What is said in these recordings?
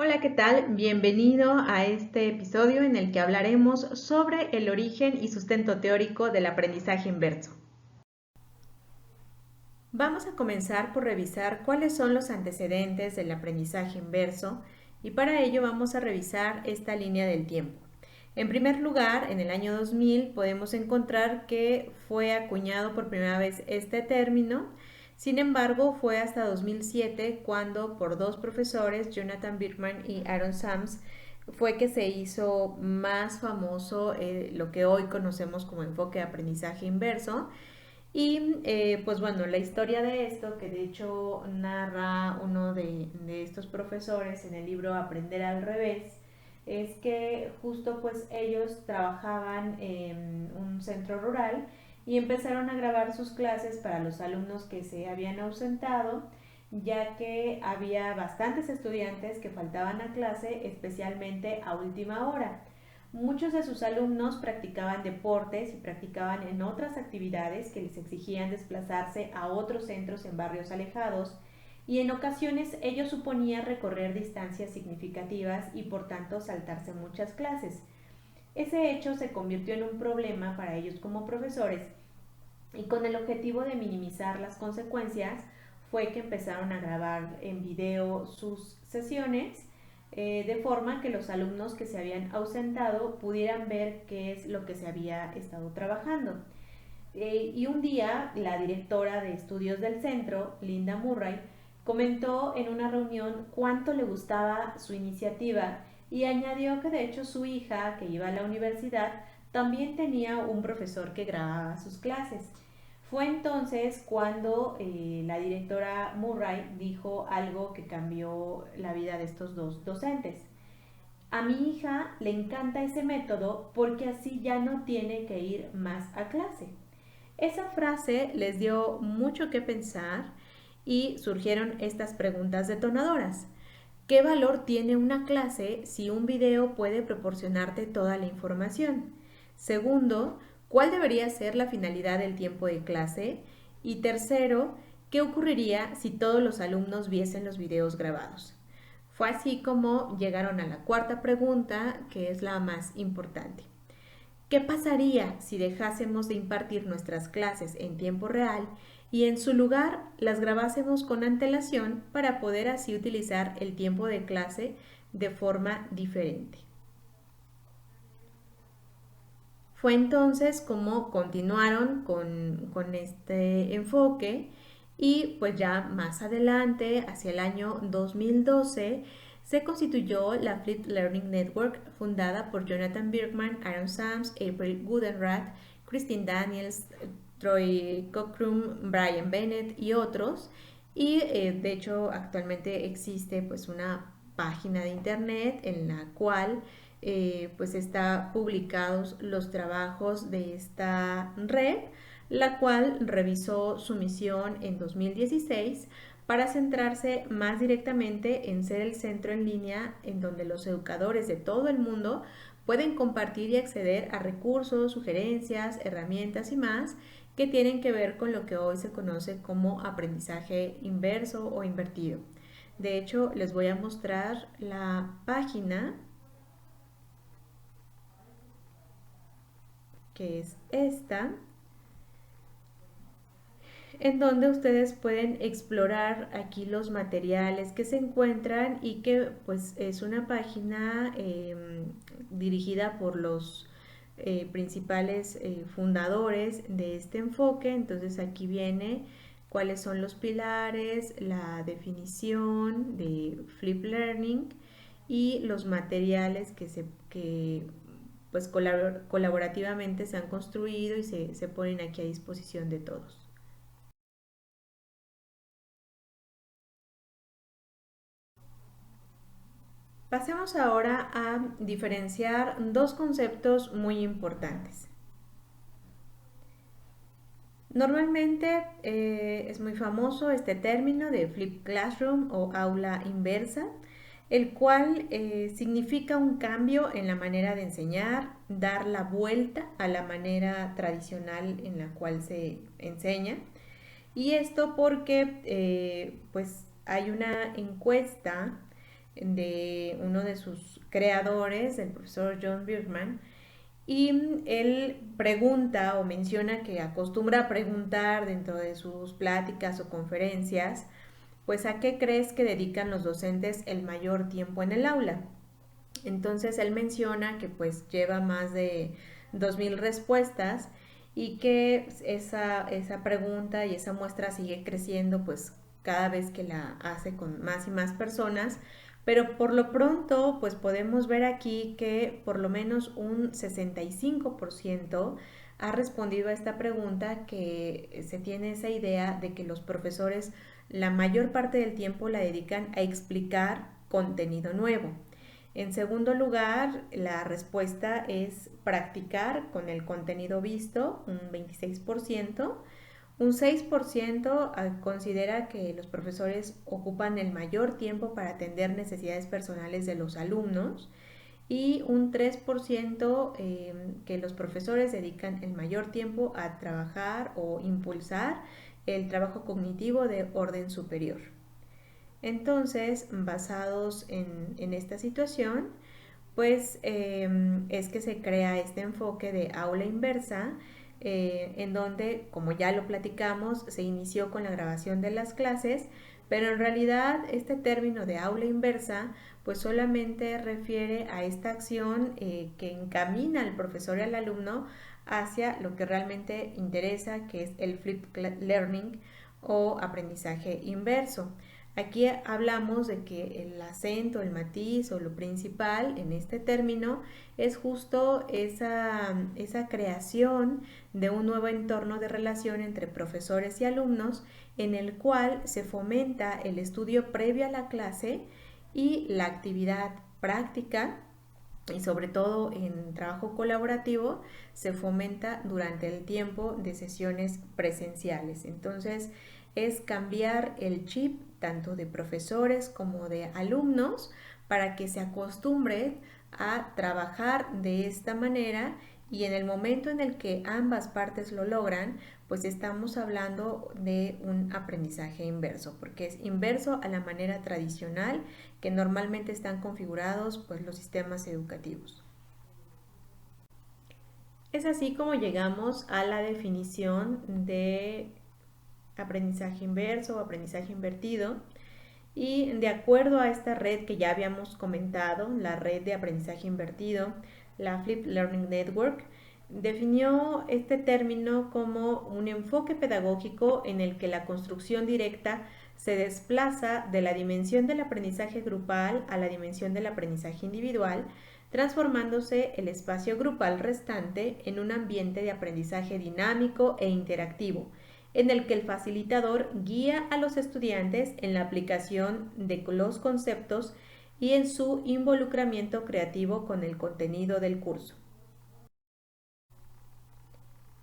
Hola, ¿qué tal? Bienvenido a este episodio en el que hablaremos sobre el origen y sustento teórico del aprendizaje inverso. Vamos a comenzar por revisar cuáles son los antecedentes del aprendizaje inverso y para ello vamos a revisar esta línea del tiempo. En primer lugar, en el año 2000 podemos encontrar que fue acuñado por primera vez este término. Sin embargo, fue hasta 2007 cuando por dos profesores, Jonathan Birkman y Aaron Sams, fue que se hizo más famoso lo que hoy conocemos como enfoque de aprendizaje inverso. Y pues bueno, la historia de esto, que de hecho narra uno de estos profesores en el libro Aprender al revés, es que justo pues ellos trabajaban en un centro rural y empezaron a grabar sus clases para los alumnos que se habían ausentado, ya que había bastantes estudiantes que faltaban a clase, especialmente a última hora. Muchos de sus alumnos practicaban deportes y practicaban en otras actividades que les exigían desplazarse a otros centros en barrios alejados y en ocasiones ello suponía recorrer distancias significativas y por tanto saltarse muchas clases. Ese hecho se convirtió en un problema para ellos como profesores y con el objetivo de minimizar las consecuencias fue que empezaron a grabar en video sus sesiones de forma que los alumnos que se habían ausentado pudieran ver qué es lo que se había estado trabajando. Y un día la directora de estudios del centro, Linda Murray, comentó en una reunión cuánto le gustaba su iniciativa y añadió que de hecho su hija, que iba a la universidad, también tenía un profesor que grababa sus clases. Fue entonces cuando la directora Murray dijo algo que cambió la vida de estos dos docentes. A mi hija le encanta ese método porque así ya no tiene que ir más a clase. Esa frase les dio mucho que pensar y surgieron estas preguntas detonadoras. ¿Qué valor tiene una clase si un video puede proporcionarte toda la información? Segundo, ¿cuál debería ser la finalidad del tiempo de clase? Y tercero, ¿qué ocurriría si todos los alumnos viesen los videos grabados? Fue así como llegaron a la cuarta pregunta, que es la más importante. ¿Qué pasaría si dejásemos de impartir nuestras clases en tiempo real y en su lugar las grabásemos con antelación para poder así utilizar el tiempo de clase de forma diferente? Fue entonces como continuaron con este enfoque y pues ya más adelante, hacia el año 2012, se constituyó la Flipped Learning Network fundada por Jonathan Birkman, Aaron Sams, April Goodenrath, Christine Daniels, Troy Cockrum, Brian Bennett y otros. Y de hecho actualmente existe pues una página de internet en la cual pues está publicados los trabajos de esta red, la cual revisó su misión en 2016 para centrarse más directamente en ser el centro en línea en donde los educadores de todo el mundo pueden compartir y acceder a recursos, sugerencias, herramientas y más que tienen que ver con lo que hoy se conoce como aprendizaje inverso o invertido. De hecho, les voy a mostrar la página, que es esta, en donde ustedes pueden explorar aquí los materiales que se encuentran y que pues es una página dirigida por los principales fundadores de este enfoque. Entonces aquí viene cuáles son los pilares, la definición de Flip Learning y los materiales que pues colaborativamente se han construido y se ponen aquí a disposición de todos. Pasemos ahora a diferenciar dos conceptos muy importantes. Normalmente es muy famoso este término de flip classroom o aula inversa, el cual significa un cambio en la manera de enseñar, dar la vuelta a la manera tradicional en la cual se enseña. Y esto porque pues hay una encuesta de uno de sus creadores, el profesor John Birkman, y él pregunta o menciona que acostumbra a preguntar dentro de sus pláticas o conferencias, pues ¿a qué crees que dedican los docentes el mayor tiempo en el aula? Entonces él menciona que pues lleva más de 2000 respuestas y que esa pregunta y esa muestra sigue creciendo pues cada vez que la hace con más y más personas, pero por lo pronto pues podemos ver aquí que por lo menos un 65% ha respondido a esta pregunta, que se tiene esa idea de que los profesores la mayor parte del tiempo la dedican a explicar contenido nuevo. En segundo lugar, la respuesta es practicar con el contenido visto, un 26%. Un 6% considera que los profesores ocupan el mayor tiempo para atender necesidades personales de los alumnos, y un 3% que los profesores dedican el mayor tiempo a trabajar o impulsar el trabajo cognitivo de orden superior. Entonces, basados en esta situación, pues es que se crea este enfoque de aula inversa, en donde, como ya lo platicamos, se inició con la grabación de las clases, pero en realidad este término de aula inversa pues solamente refiere a esta acción que encamina al profesor y al alumno hacia lo que realmente interesa, que es el flipped learning o aprendizaje inverso. Aquí hablamos de que el acento, el matiz o lo principal en este término es justo esa creación de un nuevo entorno de relación entre profesores y alumnos, en el cual se fomenta el estudio previo a la clase y la actividad práctica, y sobre todo en trabajo colaborativo se fomenta durante el tiempo de sesiones presenciales. Entonces es cambiar el chip tanto de profesores como de alumnos para que se acostumbren a trabajar de esta manera, y en el momento en el que ambas partes lo logran, pues estamos hablando de un aprendizaje inverso, porque es inverso a la manera tradicional que normalmente están configurados pues los sistemas educativos. Es así como llegamos a la definición de aprendizaje inverso o aprendizaje invertido. Y de acuerdo a esta red que ya habíamos comentado, la red de aprendizaje invertido, la Flipped Learning Network, definió este término como un enfoque pedagógico en el que la construcción directa se desplaza de la dimensión del aprendizaje grupal a la dimensión del aprendizaje individual, transformándose el espacio grupal restante en un ambiente de aprendizaje dinámico e interactivo, en el que el facilitador guía a los estudiantes en la aplicación de los conceptos y en su involucramiento creativo con el contenido del curso.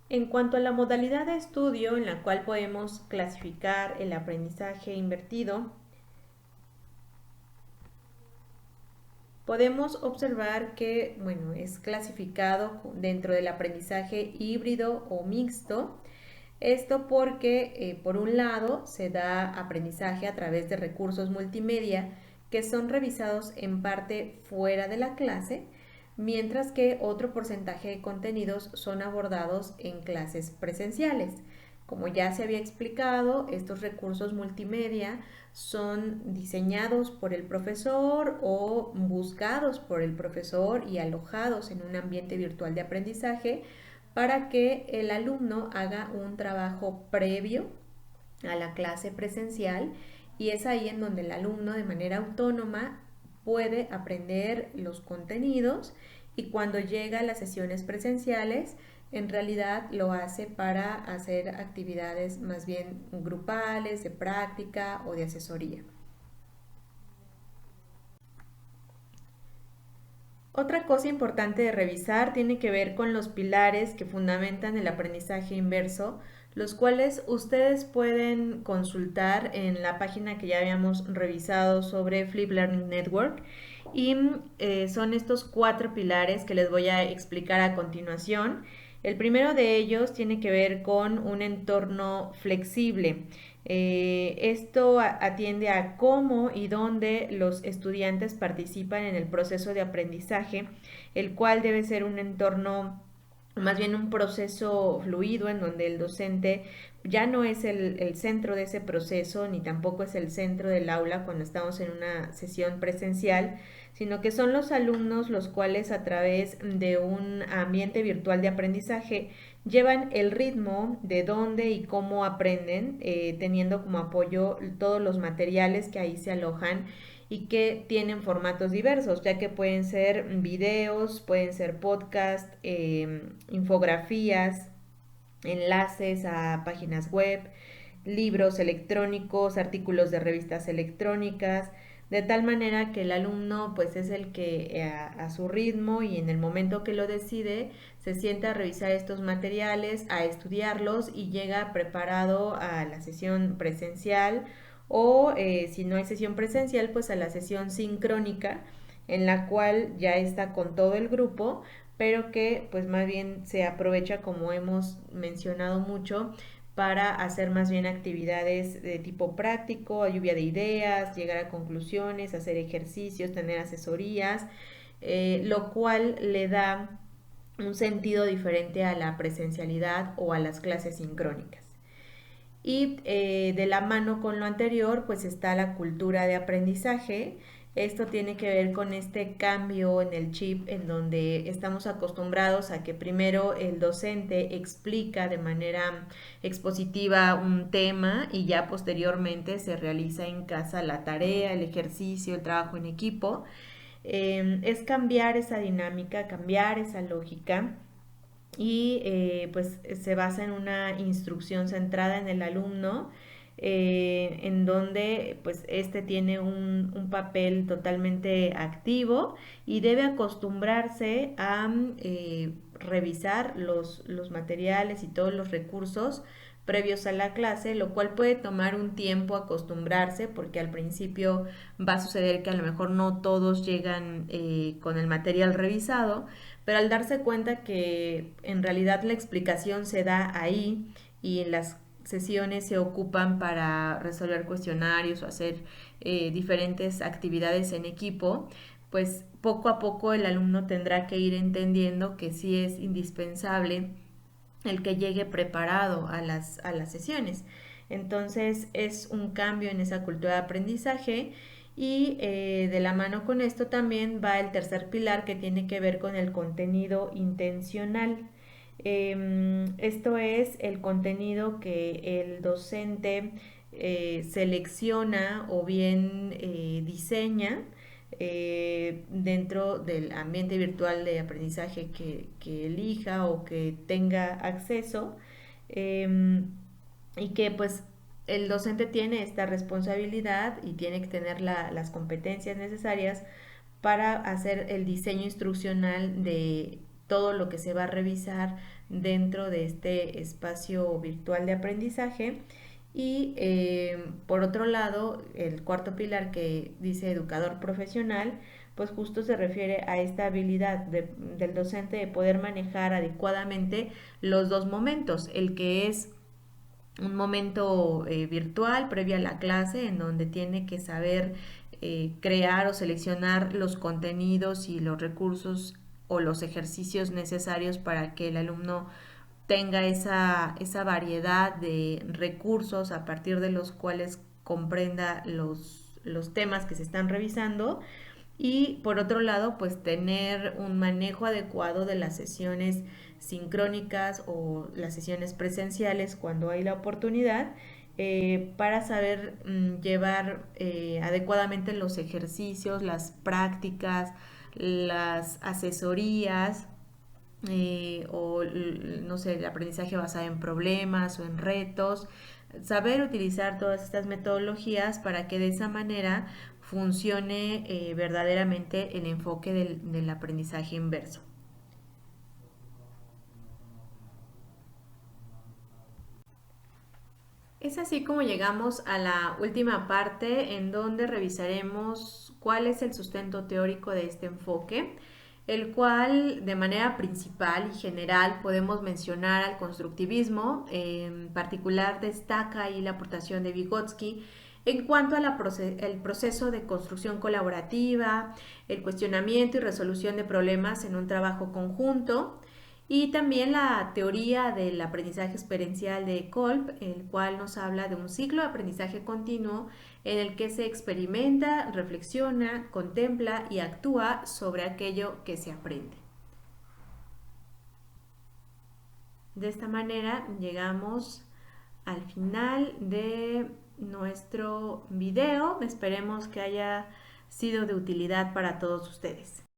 En cuanto a la modalidad de estudio en la cual podemos clasificar el aprendizaje invertido, podemos observar que, bueno, es clasificado dentro del aprendizaje híbrido o mixto. Esto porque, por un lado, se da aprendizaje a través de recursos multimedia que son revisados en parte fuera de la clase, mientras que otro porcentaje de contenidos son abordados en clases presenciales. Como ya se había explicado, estos recursos multimedia son diseñados por el profesor o buscados por el profesor y alojados en un ambiente virtual de aprendizaje para que el alumno haga un trabajo previo a la clase presencial, y es ahí en donde el alumno de manera autónoma puede aprender los contenidos, y cuando llega a las sesiones presenciales en realidad lo hace para hacer actividades más bien grupales, de práctica o de asesoría. Otra cosa importante de revisar tiene que ver con los pilares que fundamentan el aprendizaje inverso, los cuales ustedes pueden consultar en la página que ya habíamos revisado sobre Flipped Learning Network, y son estos 4 pilares que les voy a explicar a continuación. El primero de ellos tiene que ver con un entorno flexible. Esto atiende a cómo y dónde los estudiantes participan en el proceso de aprendizaje, el cual debe ser un entorno, más bien un proceso fluido en donde el docente ya no es el centro de ese proceso, ni tampoco es el centro del aula cuando estamos en una sesión presencial, sino que son los alumnos los cuales a través de un ambiente virtual de aprendizaje llevan el ritmo de dónde y cómo aprenden, teniendo como apoyo todos los materiales que ahí se alojan y que tienen formatos diversos, ya que pueden ser videos, pueden ser podcasts, infografías, enlaces a páginas web, libros electrónicos, artículos de revistas electrónicas, de tal manera que el alumno pues es el que a su ritmo y en el momento que lo decide se sienta a revisar estos materiales, a estudiarlos y llega preparado a la sesión presencial o si no hay sesión presencial pues a la sesión sincrónica en la cual ya está con todo el grupo, pero que pues más bien se aprovecha, como hemos mencionado mucho, para hacer más bien actividades de tipo práctico, lluvia de ideas, llegar a conclusiones, hacer ejercicios, tener asesorías, lo cual le da un sentido diferente a la presencialidad o a las clases sincrónicas. Y de la mano con lo anterior, pues está la cultura de aprendizaje. Esto tiene que ver con este cambio en el chip en donde estamos acostumbrados a que primero el docente explica de manera expositiva un tema y ya posteriormente se realiza en casa la tarea, el ejercicio, el trabajo en equipo. Es cambiar esa dinámica, cambiar esa lógica y pues se basa en una instrucción centrada en el alumno, en donde pues este tiene un papel totalmente activo y debe acostumbrarse a revisar los materiales y todos los recursos previos a la clase, lo cual puede tomar un tiempo acostumbrarse porque al principio va a suceder que a lo mejor no todos llegan con el material revisado, pero al darse cuenta que en realidad la explicación se da ahí y en las sesiones se ocupan para resolver cuestionarios o hacer diferentes actividades en equipo, pues poco a poco el alumno tendrá que ir entendiendo que sí es indispensable el que llegue preparado a las sesiones. Entonces es un cambio en esa cultura de aprendizaje y de la mano con esto también va el tercer pilar que tiene que ver con el contenido intencional. Esto es el contenido que el docente selecciona o bien diseña dentro del ambiente virtual de aprendizaje que elija o que tenga acceso, y que pues el docente tiene esta responsabilidad y tiene que tener las competencias necesarias para hacer el diseño instruccional de todo lo que se va a revisar dentro de este espacio virtual de aprendizaje. Y por otro lado, el cuarto pilar que dice educador profesional, pues justo se refiere a esta habilidad del docente de poder manejar adecuadamente los dos momentos, el que es un momento virtual previo a la clase en donde tiene que saber crear o seleccionar los contenidos y los recursos o los ejercicios necesarios para que el alumno tenga esa variedad de recursos a partir de los cuales comprenda los temas que se están revisando y por otro lado pues tener un manejo adecuado de las sesiones sincrónicas o las sesiones presenciales cuando hay la oportunidad, para saber llevar adecuadamente los ejercicios, las prácticas, las asesorías, o no sé, el aprendizaje basado en problemas o en retos, saber utilizar todas estas metodologías para que de esa manera funcione verdaderamente el enfoque del aprendizaje inverso. Es así como llegamos a la última parte en donde revisaremos cuál es el sustento teórico de este enfoque. el cual de manera principal y general podemos mencionar al constructivismo. En particular destaca ahí la aportación de Vygotsky en cuanto al proceso de construcción colaborativa, el cuestionamiento y resolución de problemas en un trabajo conjunto, y también la teoría del aprendizaje experiencial de Kolb, el cual nos habla de un ciclo de aprendizaje continuo en el que se experimenta, reflexiona, contempla y actúa sobre aquello que se aprende. De esta manera llegamos al final de nuestro video. Esperemos que haya sido de utilidad para todos ustedes.